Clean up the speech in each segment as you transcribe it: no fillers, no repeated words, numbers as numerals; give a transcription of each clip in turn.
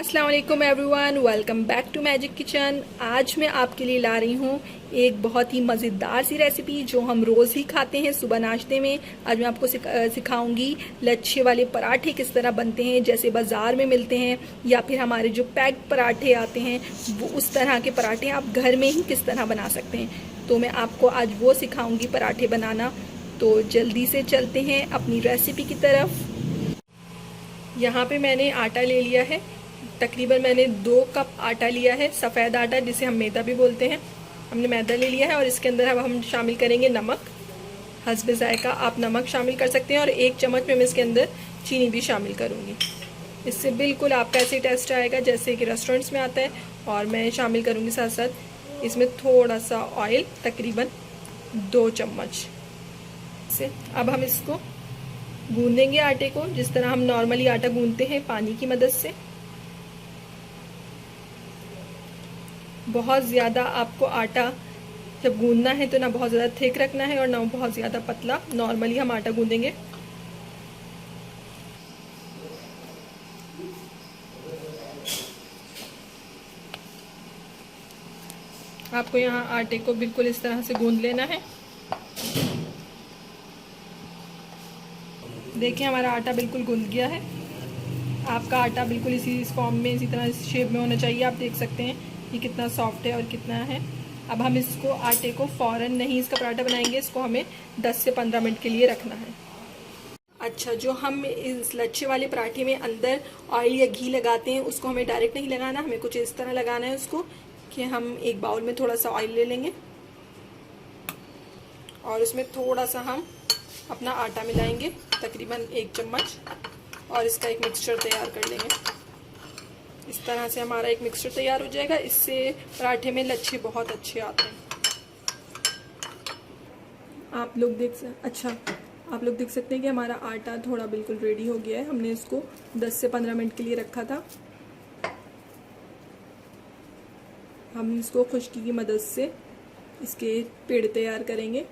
अस्सलाम वालेकुम everyone, welcome back to magic kitchen. आज मैं आपके लिए ला रही हूँ एक बहुत ही मज़ेदार सी रेसिपी जो हम रोज़ ही खाते हैं सुबह नाश्ते में। आज मैं आपको सिखाऊंगी लच्छे वाले पराठे किस तरह बनते हैं, जैसे बाज़ार में मिलते हैं या फिर हमारे जो पैक्ड पराठे आते हैं वो उस तरह के पराठे आप घर में ही किस तरह बना सकते हैं। तो मैं आपको आज वो सिखाऊंगी पराठे बनाना। तो जल्दी से चलते हैं अपनी रेसिपी की तरफ। यहाँ पे मैंने आटा ले लिया है, तकरीबन मैंने 2 कप आटा लिया है, सफ़ेद आटा जिसे हम मैदा भी बोलते हैं। हमने मैदा ले लिया है और इसके अंदर अब हम शामिल करेंगे नमक। हस्बे ज़ायका आप नमक शामिल कर सकते हैं और 1 चम्मच में मैं इसके अंदर चीनी भी शामिल करूँगी। इससे बिल्कुल आपका ऐसे टेस्ट आएगा जैसे कि रेस्टोरेंट्स में आता है। और मैं शामिल करूँगी साथ साथ इसमें थोड़ा सा ऑयल, तकरीबन 2 चम्मच से। अब हम इसको गूंदेंगे आटे को जिस तरह हम नॉर्मली आटा गूंदते हैं, पानी की मदद से। बहुत ज़्यादा आपको आटा जब गूंदना है तो ना बहुत ज़्यादा थिक रखना है और ना बहुत ज़्यादा पतला। नॉर्मली हम आटा गूंदेंगे। आपको यहाँ आटे को बिल्कुल इस तरह से गूंद लेना है। देखिए हमारा आटा बिल्कुल गूंद गया है। आपका आटा बिल्कुल इस फॉर्म में, इसी तरह इस शेप में होना चाहिए। आप देख सकते हैं कि कितना सॉफ्ट है और कितना है। अब हम इसको आटे को फ़ौरन नहीं इसका पराठा बनाएंगे, इसको हमें 10 से 15 मिनट के लिए रखना है। अच्छा, जो हम इस लच्छे वाले पराठे में अंदर ऑयल या घी लगाते हैं उसको हमें डायरेक्ट नहीं लगाना, हमें कुछ इस तरह लगाना है उसको कि हम एक बाउल में थोड़ा सा ऑयल ले लेंगे और उसमें थोड़ा सा हम अपना आटा मिलाएंगे, तकरीबन 1 चम्मच, और इसका एक मिक्सचर तैयार कर लेंगे। इस तरह से हमारा एक मिक्सचर तैयार हो जाएगा। इससे पराठे में लच्छे बहुत अच्छे आते हैं। आप लोग देख सकते हैं कि हमारा आटा थोड़ा बिल्कुल रेडी हो गया है। हमने इसको 10 से 15 मिनट के लिए रखा था। हम इसको खुश्की की मदद से इसके पेड़ तैयार करेंगे।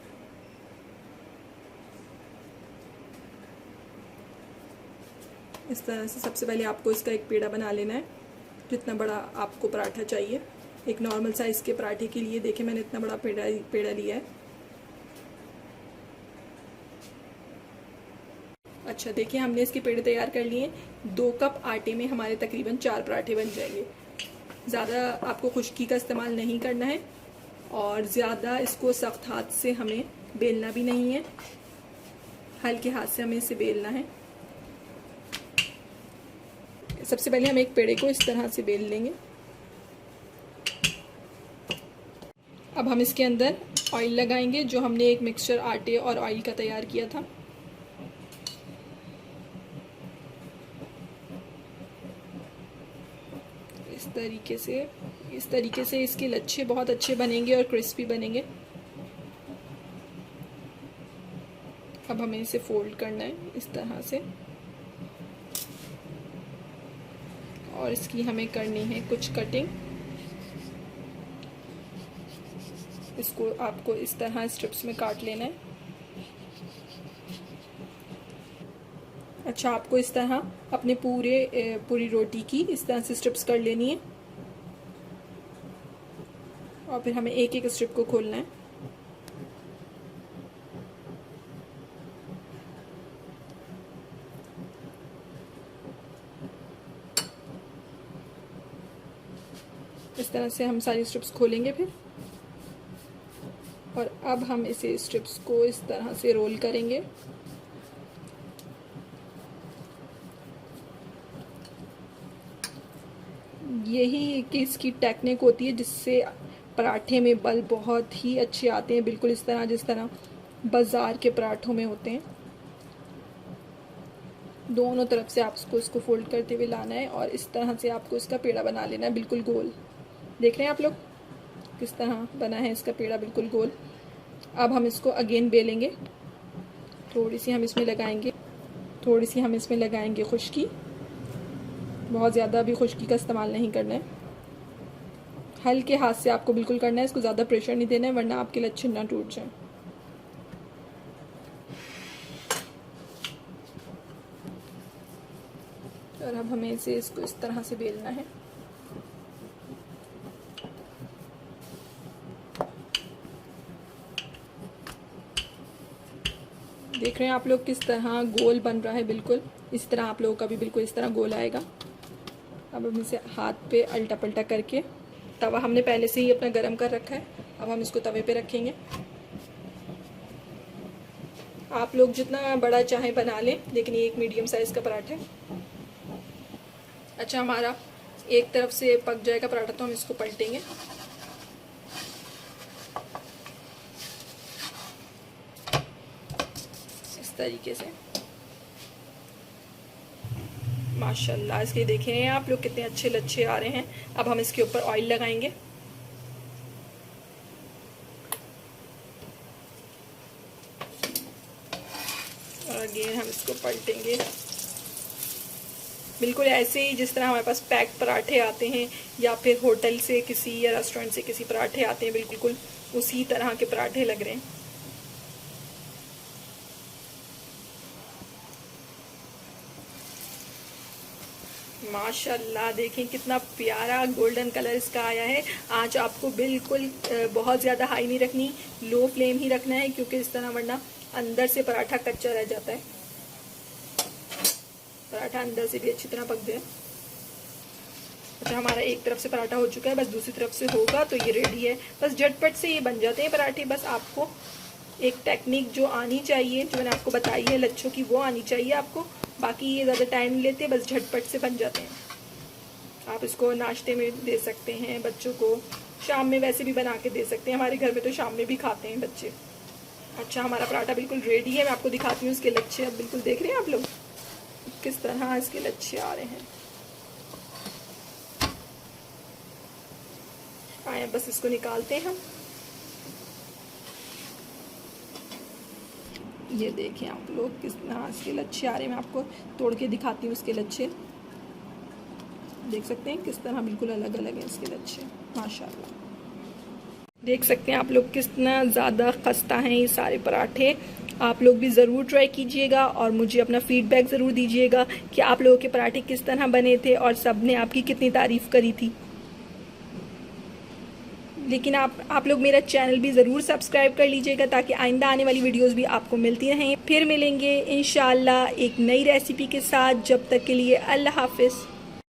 इस तरह से सबसे पहले आपको इसका एक पेड़ा बना लेना है, जितना बड़ा आपको पराठा चाहिए। एक नॉर्मल साइज़ के पराठे के लिए देखिए मैंने इतना बड़ा पेड़ा लिया है। अच्छा, देखिए हमने इसके पेड़े तैयार कर लिए। 2 कप आटे में हमारे तकरीबन 4 पराठे बन जाएंगे। ज़्यादा आपको खुश्की का इस्तेमाल नहीं करना है और ज़्यादा इसको सख्त हाथ से हमें बेलना भी नहीं है, हल्के हाथ से हमें इसे बेलना है। सबसे पहले हम एक पेड़े को इस तरह से बेल लेंगे। अब हम इसके अंदर ऑयल लगाएंगे जो हमने एक मिक्सचर आटे और ऑयल का तैयार किया था। इस तरीके से इसके लच्छे बहुत अच्छे बनेंगे और क्रिस्पी बनेंगे। अब हमें इसे फोल्ड करना है इस तरह से और इसकी हमें करनी है कुछ कटिंग। इसको आपको इस तरह स्ट्रिप्स में काट लेना है। अच्छा, आपको इस तरह अपने पूरी रोटी की इस तरह से स्ट्रिप्स कर लेनी है और फिर हमें एक एक स्ट्रिप को खोलना है। इस तरह से हम सारी स्ट्रिप्स खोलेंगे फिर, और अब हम इसे स्ट्रिप्स को इस तरह से रोल करेंगे। यही कि इसकी टेक्निक होती है जिससे पराठे में बल बहुत ही अच्छे आते हैं, बिल्कुल इस तरह जिस तरह बाज़ार के पराठों में होते हैं। दोनों तरफ से आपको इसको फोल्ड करते हुए लाना है और इस तरह से आपको इसका पेड़ा बना लेना है, बिल्कुल गोल। देख रहे हैं आप लोग किस तरह बना है इसका पेड़ा, बिल्कुल गोल। अब हम इसको अगेन बेलेंगे। थोड़ी सी हम इसमें लगाएंगे खुश्की। बहुत ज़्यादा भी खुश्की का इस्तेमाल नहीं करना है, हल्के हाथ से आपको बिल्कुल करना है। इसको ज़्यादा प्रेशर नहीं देना है वरना आपके लच्छे ना टूट जाए। और अब हमें इसको इस तरह से बेलना है। देख रहे हैं आप लोग किस तरह गोल बन रहा है, बिल्कुल इस तरह आप लोगों का भी बिल्कुल इस तरह गोल आएगा। अब हम इसे हाथ पे अल्टा पल्टा करके, तवा हमने पहले से ही अपना गरम कर रखा है, अब हम इसको तवे पे रखेंगे। आप लोग जितना बड़ा चाहें बना लें, लेकिन ये एक मीडियम साइज़ का पराठा है। अच्छा, हमारा एक तरफ से पक जाएगा पराठा तो हम इसको पलटेंगे। इस तरीके से माशाल्लाह, इसके देखें आप लोग कितने अच्छे लच्छे आ रहे हैं। अब हम इसके ऊपर ऑयल लगाएंगे। और अगेन हम इसको पलटेंगे बिल्कुल ऐसे ही जिस तरह हमारे पास पैक्ड पराठे आते हैं, या फिर होटल से किसी या रेस्टोरेंट से किसी पराठे आते हैं, बिल्कुल उसी तरह के पराठे लग रहे हैं। माशाल्लाह, देखें कितना प्यारा गोल्डन कलर इसका आया है। आंच आपको बिल्कुल बहुत ज़्यादा हाई नहीं रखनी, लो फ्लेम ही रखना है, क्योंकि इस तरह वरना अंदर से पराठा कच्चा रह जाता है। पराठा अंदर से भी अच्छी तरह पक जाए। अच्छा, हमारा एक तरफ से पराठा हो चुका है, बस दूसरी तरफ से होगा तो ये रेडी है। बस झटपट से ये बन जाते हैं पराठे। बस आपको एक टेक्निक जो आनी चाहिए, जो मैंने आपको बताई है लच्छों की, वो आनी चाहिए आपको। बाकी ये ज़्यादा टाइम नहीं लेते, बस झटपट से बन जाते हैं। आप इसको नाश्ते में दे सकते हैं, बच्चों को शाम में वैसे भी बना के दे सकते हैं। हमारे घर में तो शाम में भी खाते हैं बच्चे। अच्छा, हमारा पराठा बिल्कुल रेडी है। मैं आपको दिखाती हूँ इसके लच्छे। अब बिल्कुल देख रहे हैं आप लोग किस तरह इसके लच्छे आ रहे हैं। आए, बस इसको निकालते हैं हम। ये देखें आप लोग किस तरह इसके लच्छे आ रहे हैं। मैं आपको तोड़ के दिखाती हूँ इसके लच्छे। देख सकते हैं किस तरह बिल्कुल अलग अलग हैं इसके लच्छे। माशाल्लाह, देख सकते हैं आप लोग कितना ज़्यादा खस्ता हैं ये सारे पराठे। आप लोग भी ज़रूर ट्राई कीजिएगा और मुझे अपना फीडबैक ज़रूर दीजिएगा कि आप लोगों के पराठे किस तरह बने थे और सब ने आपकी कितनी तारीफ़ करी थी। लेकिन आप लोग मेरा चैनल भी ज़रूर सब्सक्राइब कर लीजिएगा, ताकि आइंदा आने वाली वीडियोस भी आपको मिलती रहें। फिर मिलेंगे इंशाअल्लाह एक नई रेसिपी के साथ। जब तक के लिए अल्लाह हाफ़िज़।